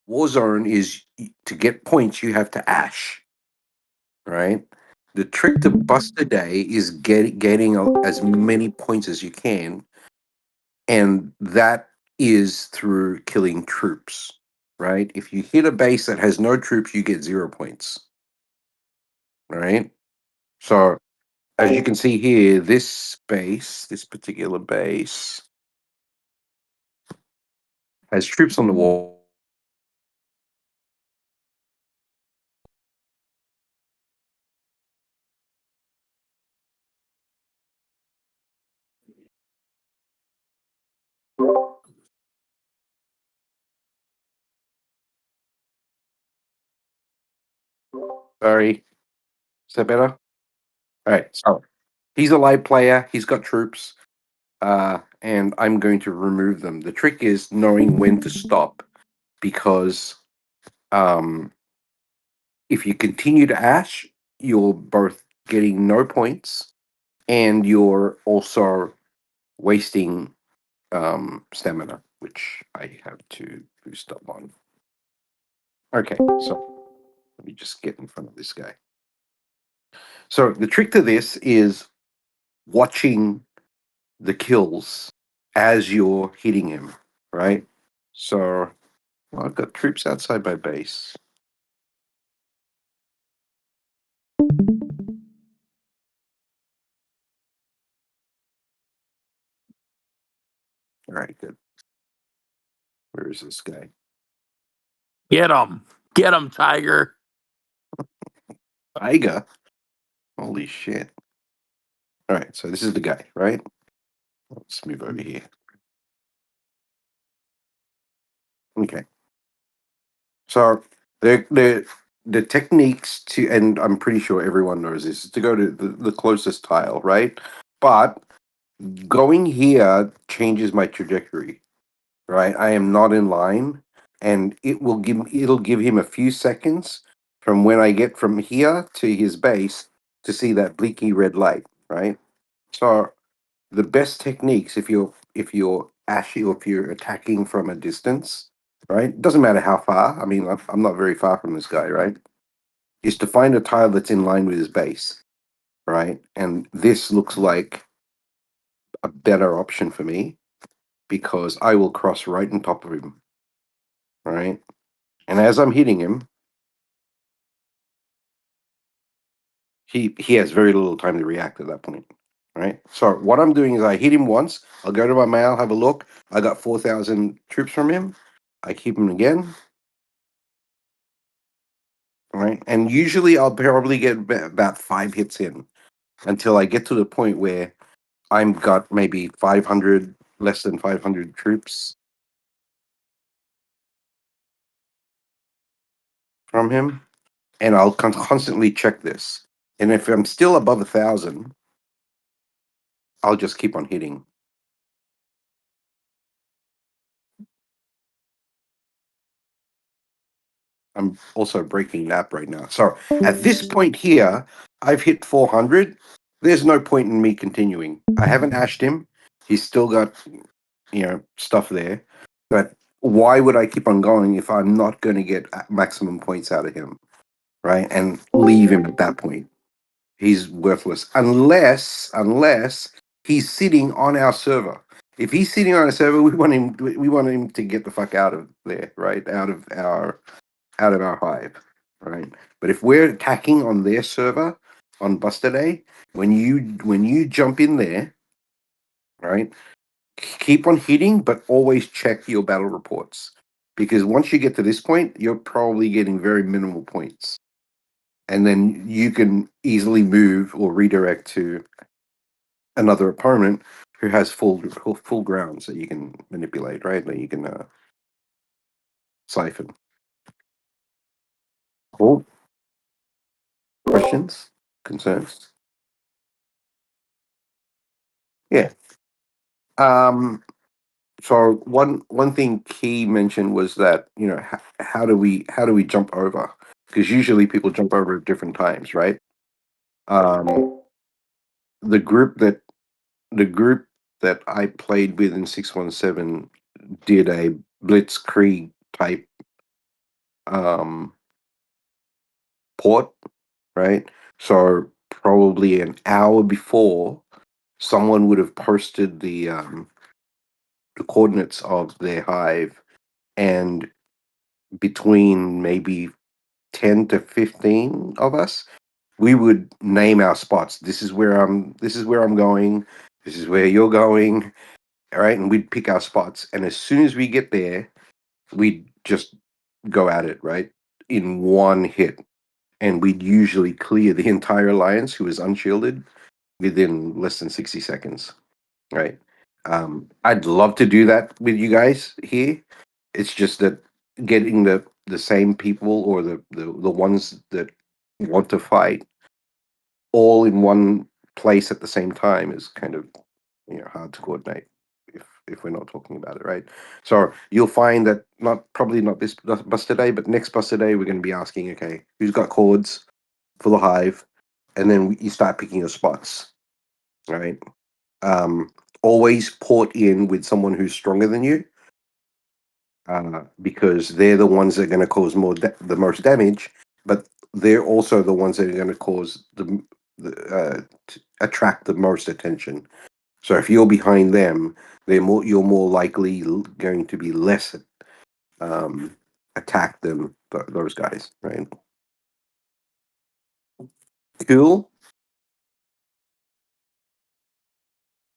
Warzone is to get points, you have to ash, right? The trick to bust a day is getting as many points as you can, and that is through killing troops, right? If you hit a base that has no troops, you get 0 points, right? So as you can see here, this particular base, has troops on the wall. Sorry, is that better? All right, so he's a light player. He's got troops, and I'm going to remove them. The trick is knowing when to stop, because um, if you continue to ash, you're both getting no points, and you're also wasting stamina, which I have to boost up on. Okay, so let me just get in front of this guy. So the trick to this is watching the kills as you're hitting him, right? So I've got troops outside my base. All right, good. Where is this guy? Get him, Tiger. Tiger. Holy shit. All right, so this is the guy, right? Let's move over here. Okay. So the techniques to, and I'm pretty sure everyone knows this, is to go to the closest tile, right? But going here changes my trajectory, right? I am not in line, and it'll give him a few seconds from when I get from here to his base to see that blinky red light, right? So the best techniques, if you're ashy or if you're attacking from a distance, right? Doesn't matter how far. I mean, I'm not very far from this guy, right? Is to find a tile that's in line with his base, right? And this looks like a better option for me because I will cross right on top of him, right? And as I'm hitting him, he has very little time to react at that point, right? So what I'm doing is I hit him once. I'll go to my mail, have a look. I got 4,000 troops from him. I keep him again, right? And usually I'll probably get about 5 hits in until I get to the point where I'm got maybe 500, less than 500 troops from him, and I'll constantly check this. And if I'm still above 1,000, I'll just keep on hitting. I'm also breaking nap right now. So at this point here, I've hit 400. There's no point in me continuing. I haven't ashed him. He's still got, stuff there. But why would I keep on going if I'm not going to get maximum points out of him, right? And leave him at that point. He's worthless unless he's sitting on our server. If he's sitting on a server, we want him to get the fuck out of there, right? Out of our hive, right? But if we're attacking on their server on Buster Day, when you jump in there, right, keep on hitting, but always check your battle reports, because once you get to this point, you're probably getting very minimal points, and then you can easily move or redirect to another opponent who has full grounds that you can manipulate, right? That you can siphon. Cool. Questions, concerns? Yeah. Um, so one thing Key mentioned was that, how do we jump over? Because usually people jump over at different times, right? Um, the group that the group that I played with in 617 did a blitzkrieg type um, port, right? So probably an hour before, someone would have posted the coordinates of their hive, and between maybe 10 to 15 of us, we would name our spots. This is where I'm going. This is where you're going. All right. And we'd pick our spots. And as soon as we get there, we'd just go at it, right? In one hit. And we'd usually clear the entire alliance who is unshielded within less than 60 seconds. Right. I'd love to do that with you guys here. It's just that getting the same people, or the ones that want to fight, all in one place at the same time is kind of, hard to coordinate if we're not talking about it, right? So you'll find that, probably not this bus today, but next bus today, we're going to be asking, okay, who's got chords for the hive, and then you start picking your spots, right? Always port in with someone who's stronger than you, because they're the ones that are going to cause the most damage, but they're also the ones that are going to cause attract the most attention. So if you're behind them, you're more likely going to be less attacked than those guys, right? Cool.